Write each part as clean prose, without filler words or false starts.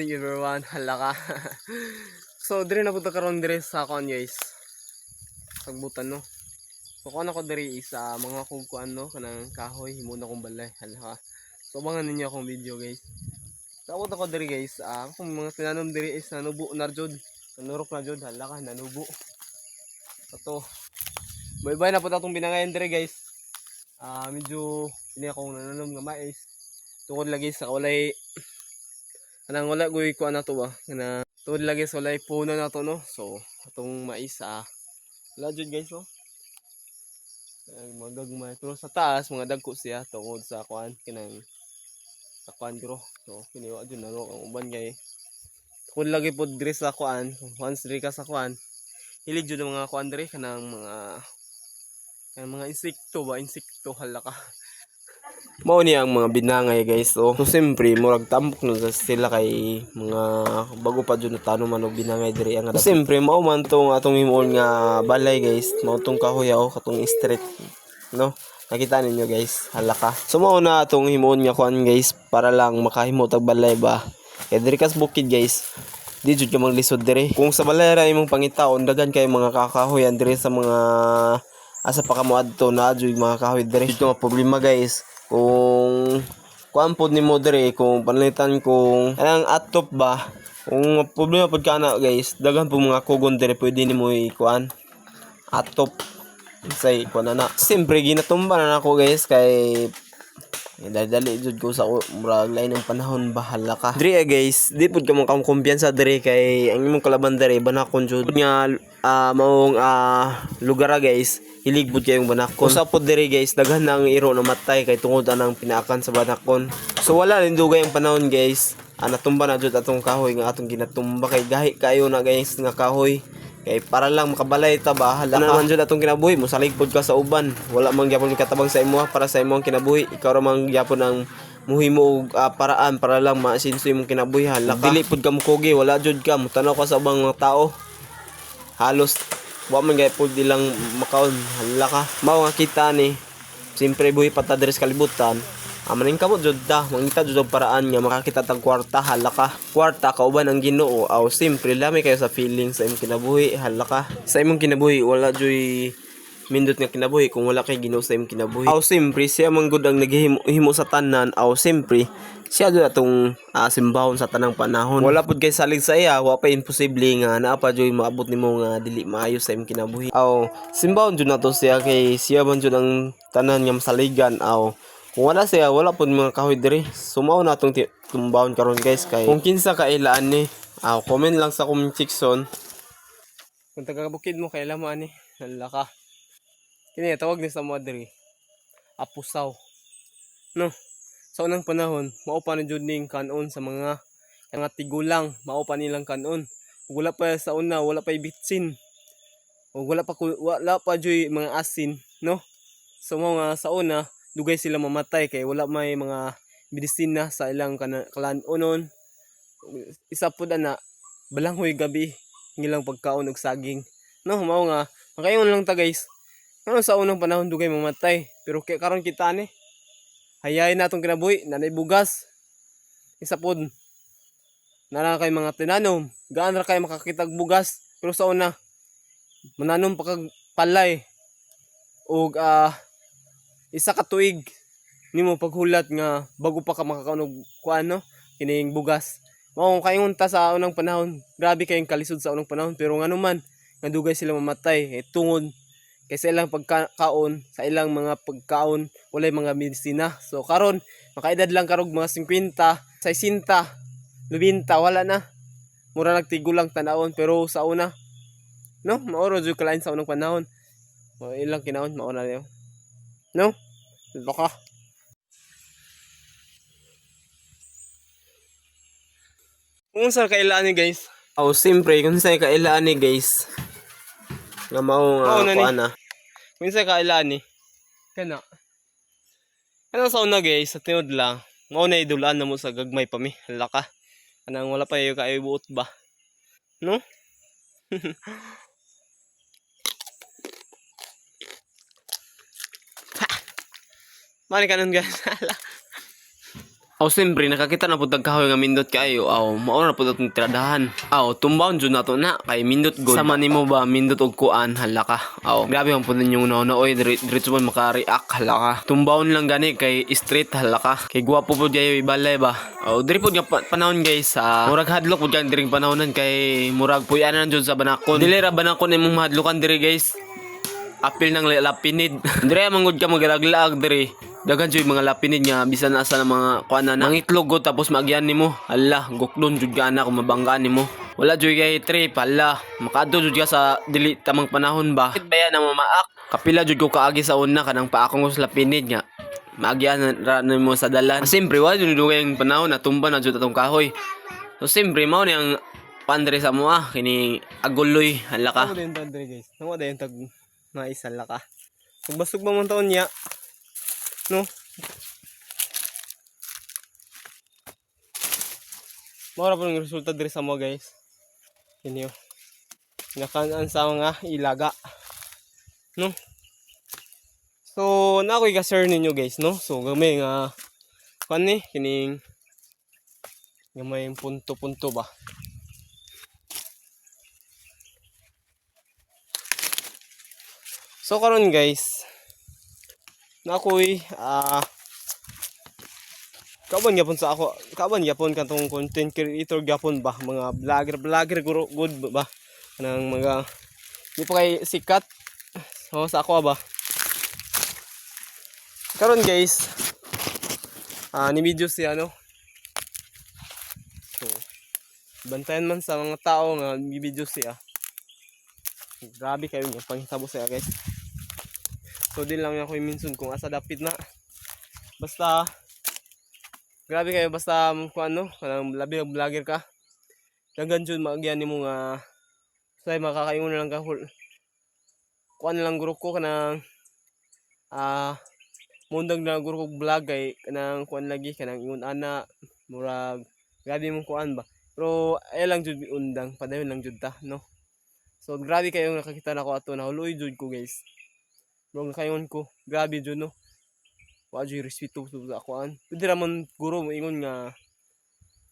Thank you everyone, hala ka. So dire na punta karon dire sa kuan guys. Sagbutan no. So kuan ako dire is mga kuan no kanang kahoy himuna kong balay, hala ka. So abangan ninyo akong video guys. So ako dire guys, kung mga tinanom dire is nanubo na jud. Nanurok na jud, hala ka nanubo. Ito. Bye-bye na po atong binangayan dire guys. Medyo ini akong nananom nga mais. Tungod lagi sa walay kanang wala goy ko na to ba kana tungod lagi sa walay puno na to no. So atong mais wala jud guys no. Magagmay pero sa taas mga dagko siya tungod sa kuan kinang sa kuan bro. So kiniwa jud na ang uban kay tungod lagi pod diri sa kuan once diri ka sa kuan hilig jud ang mga kuan diri kanang mga insekto hala ka. Mao ni ang mga binangay guys. So siyempre murag tambok no sila kay mga bago pa jud na tanom man og binangay diri ang so, siyempre mao man tong atong himuon nga balay guys. Mao tong kahoyaw katong street no. Nakita ninyo guys, hala ka. So mao na atong himuon nga kuan guys para lang makahimo tag balay ba. Kay diri kas bukid guys. Di jud ka maglisod diri. Kung sa balay ra imong pangitaon daghan kay mga kakahoyan diri sa mga asa pa kamo adto na jud mga kahoy diri. Ito nga problema guys. Kung kuan pod nimo dire kung panalitan kung anang atop ba kung problema pod kana guys daghan po mga kugon dire pwede nimo ikuan atop say kuan na siyempre ginatumba na nako guys kay dali jud ko sa murag lain ng panahon bahala ka dire guys di pud ka mo kumpiyansa dire kay ang imong kalaban dire banakon jud nga maong lugar guys hilig pud kayong banakon usa pud dire guys daghan nang iro na matay kay tungod anang pinaakan sa banakon so wala rin dugay ang panahon guys natumba na jud atong kahoy nga atong ginatumba kay gahi kayo na guys nga kahoy kay para lang makabalay ta ba hala naman jud atong kinabuhi mosalig pud ka sa uban wala man gyapon katabang sa imo para sa imong kinabuhi ikaw ra man gyapon ang muhimo og paraan para lang maasinso imong kinabuhi hala dili pud ka mukugi wala jud ka mutanaw ka sa ubang mga tao halos wa man gyapon dilang makaon hala ka mao nga kita ni siyempre buhi pa ta diri sa kalibutan maning kamot jud ta mangita jud og paraan nga makakita tag kwarta hala ka kwarta kauban ang Ginoo aw siyempre lami kayo sa feeling sa imong kinabuhi hala ka sa imong kinabuhi wala joy mindot nga kinabuhi kung wala kay Ginoo sa imong kinabuhi aw siyempre siya man gud ang naghimo sa tanan aw siyempre siya jud atong simbahon sa tanang panahon wala pud kay salig sa iya wa pa imposible nga naa pa joy maabot nimo nga dili maayo sa imong kinabuhi aw simbahon jud nato siya kay siya man jud ang tanan nga masaligan aw kung wala siya, wala po mga kahoy diri. Sumaw na itong tumbawon karon guys. Kay kung kinsa kailaan ni, comment lang sa comment section. Kung taga-bukid mo, kailan mo ani, hala ka. Kini, tawag ni sa mga diri. Apusaw. No, sa unang panahon, maupa na jud ning kanon sa mga tigulang. Maupa nilang kanon. Wala pa sa una, wala pa ibitsin. O wala pa joy mga asin, no? So mga sa una, dugay sila mamatay kay wala may mga medisina sa ilang kalanon. Isa pud ana balanghoy gabi ngilang pagkaon og saging. No, mao nga makayon lang ta guys. Ano sa unang panahon dugay mamatay pero kay karon kita ni hayain natong kinabuhi nanay bugas. Isa pud nara kay mga tinanom, gaan ra kay makakitag bugas pero sa una mananom pa kag palay og isa ka tuig nimo paghulat nga bago pa ka makakaon og kuan no kining bugas mao kayon ta sa unang panahon grabe kayong kalisod sa unang panahon pero ngano man nga dugay sila mamatay tungod kay sa ilang pagkaon sa ilang mga pagkaon walay mga medisina so karon makaedad lang karog mga 50 60 90 wala na mura nagtigo lang tanawon pero sa una no maoro jud kalain sa unang panahon ilang kinaon mao na niyo no? Baka. Kung saan kailaan ni guys? Siyempre, kung saan kailaan ni guys. Nga mao nga kuha na. Kung saan kailaan ni. Kana. Kana sa una guys, sa tinod lang. Mao na idulaan na mo sa gagmay pa mi. Laka. Anang wala pa yung kaibuot ba? No? Mani kanon guys. Aw siyempre nakakita na pud kahoy nga mindot kayo. Aw mao na pud atong tiradahan. Aw tumbawon jud nato na kay mindot good. Sama nimo ba mindot og kuan hala ka. Aw grabe man pud ninyong una oy diretso man maka-react hala ka. Tumbawon lang gani kay straight hala ka. Kay gwapo pud kayo ibalay ba. Aw diri pud nga panahon guys sa murag hadlok pud kan diring panahonan kay murag puyanan jud sa banakon. Dili ra banakon imong mahadlokan diri guys. Apil ng lapinid. Dire mangud ka magalaglaag dire. Dagan jud mga lapinid nga bisan asa na mga kuana nang itlog tapos magyan nimo. Hala, guklon jud ka na kung mabanggaan nimo. Wala jud kay trip hala. Makaadto jud ka sa dili tamang panahon ba. Bakit ba yan ang mamaak? Kapila jud ko kaagi sa una kanang paakong sa lapinid nga. Magyan ra nimo sa dalan. Siyempre wala jud yung panahon na tumba na jud atong kahoy. So siyempre mao ni ang pandre sa mo kini aguloy hala ka. Ano din tandre guys? Namo din tag naisala ka. Sugbasog man taon niya. No. Mora po ng resulta diri sa mo guys. Inyo. Nakanaan sa mga ilaga. No. So na ako'y ka-share ninyo guys no. So gamay nga kan ni kining gamay punto-punto ba. So karon guys, na ako'y kaban gyapon sa ako, kaban gyapon katong content creator gyapon ba, mga vlogger good ba, kanang mga di pa kay sikat. So sa ako ba. Karon guys, ni video si ano. So bantayan man sa mga tao nga video siya. Grabe kayo nga panghitabo siya guys. So din lang ako i-mention kung asa dapit na. Basta grabe kayo basta kung ano, kanang labi ng vlogger ka. Dagan jud maagyan nimo nga say makakaingon lang ka kuan lang guro ko kanang mundag na guro ko vlog kay kanang kuan lagi kanang ingon ana murag grabe mong kuan ba. Pero ay lang jud undang padayon lang jud ta no. So grabe kayo nakakita nako ato na huloy jud ko guys. Bro kayon ko grabe jud no. Wa jud respeto sa akuan. Pwede ra man guro mo ingon nga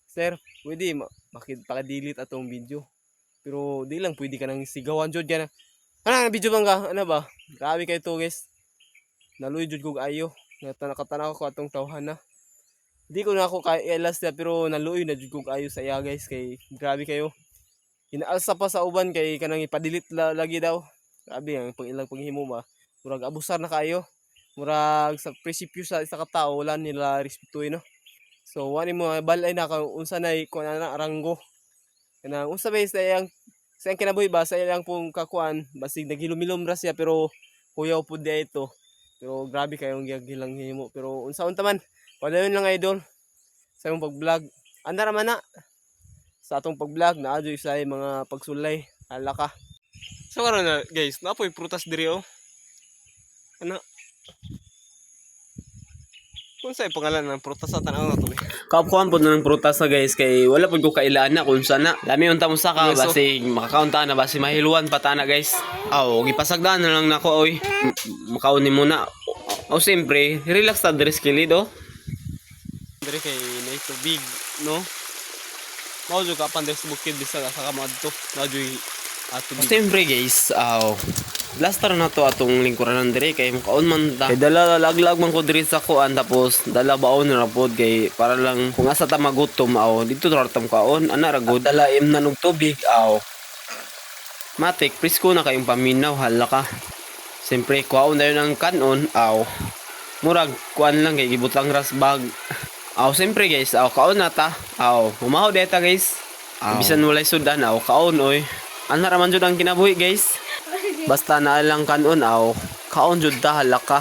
sir, pwede bakit paka-delete atong video. Pero di lang pwede ka nang sigawan jud kana. Ana video bang ka? Ano ba? Grabe kayo to guys. Naluy jud ko ayo. Nakatanaw ko atong tawhana. Di ko na ako kay last na pero naluy na jud ko ayo sa iya guys kay grabe kayo. Inaalsa pa sa uban kay kanang ipa-delete lagi daw. Grabe ang ilang paghimo ba. Murag abusar na kayo. Murag sa prinsipyo sa isa ka tao wala nila respetuhin no. So wani mo balay na ka unsa nay kun ana ranggo. Kanang unsa ba sa iyang kinabuhi ba sa iyang pong kakuan basig naghilom-hilom ra siya pero kuyaw pud dia ito. Pero grabe kayong gilang himo pero unsaon ta man padayon lang idol sa imong pag-vlog. Anda ra man na sa atong pag-vlog na adyo sa mga pagsulay hala ka. So karon na guys napoy prutas diri oh. Ano? Kung sa'yo pangalan ng prutas sa tanaw na to eh. Kapuan po ng prutas na guys kay wala po ko kailaan na kung sana. Lami unta mo sa ka Yes, basi makakaunta na basi mahiluan patana guys. Aw gipasagdan na lang nako oy. Makauni muna. O siyempre relax ta diri skilido. Diri kay nay tubig no. Mao jud ka pandes bukid bisa sa kamadto. Na joy tubig. Siyempre guys, blaster na to atong lingkuranan diri kay makaon man ta. Kay dala laglag man ko diri sa kuan tapos dala baon ra pod kay para lang kung asa ta magutom dito ra tam kaon ana ra gud dala imnan og tubig matik presko na kayong paminaw hala ka. Siyempre kuhaon dayon ang kanon murag kuan lang kay gibutang ras bag. Siyempre guys kaon na ta. Humaho deta guys. Bisan walay sudan kaon oy. Ana ra man jud ang kinabuhi guys. Basta na lang kanon kaon jud ta hala ka.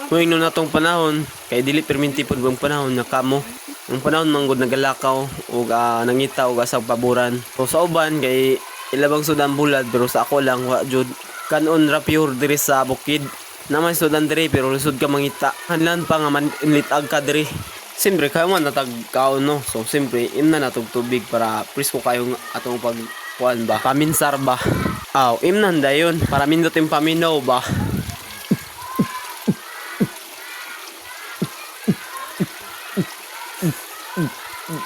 Huwing no natong panahon kay dili perminti pud bang panahon na kamo. Ang panahon manggod nagalakaw ug nangita og asag paboran. So sa uban kay ilabang sudan bulad pero sa ako lang wa jud kanon ra pure diri sa bukid. Namay sudan diri pero lisod ka mangita. Hanlan pa nga manlitag ka diri. Siyempre kayo man natag kaon no. So siyempre imna natog tubig para presko kayo atong pag kuan ba paminsar ba. Imnan dayon para mindot yung paminaw ba.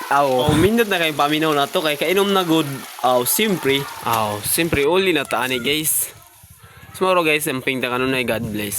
Aw. Oh, mindot na kay paminaw na to kay kainom na good. Simpre. Aw, siyempre uli na taani guys. Tomorrow guys, ang pingta kanon ay God bless.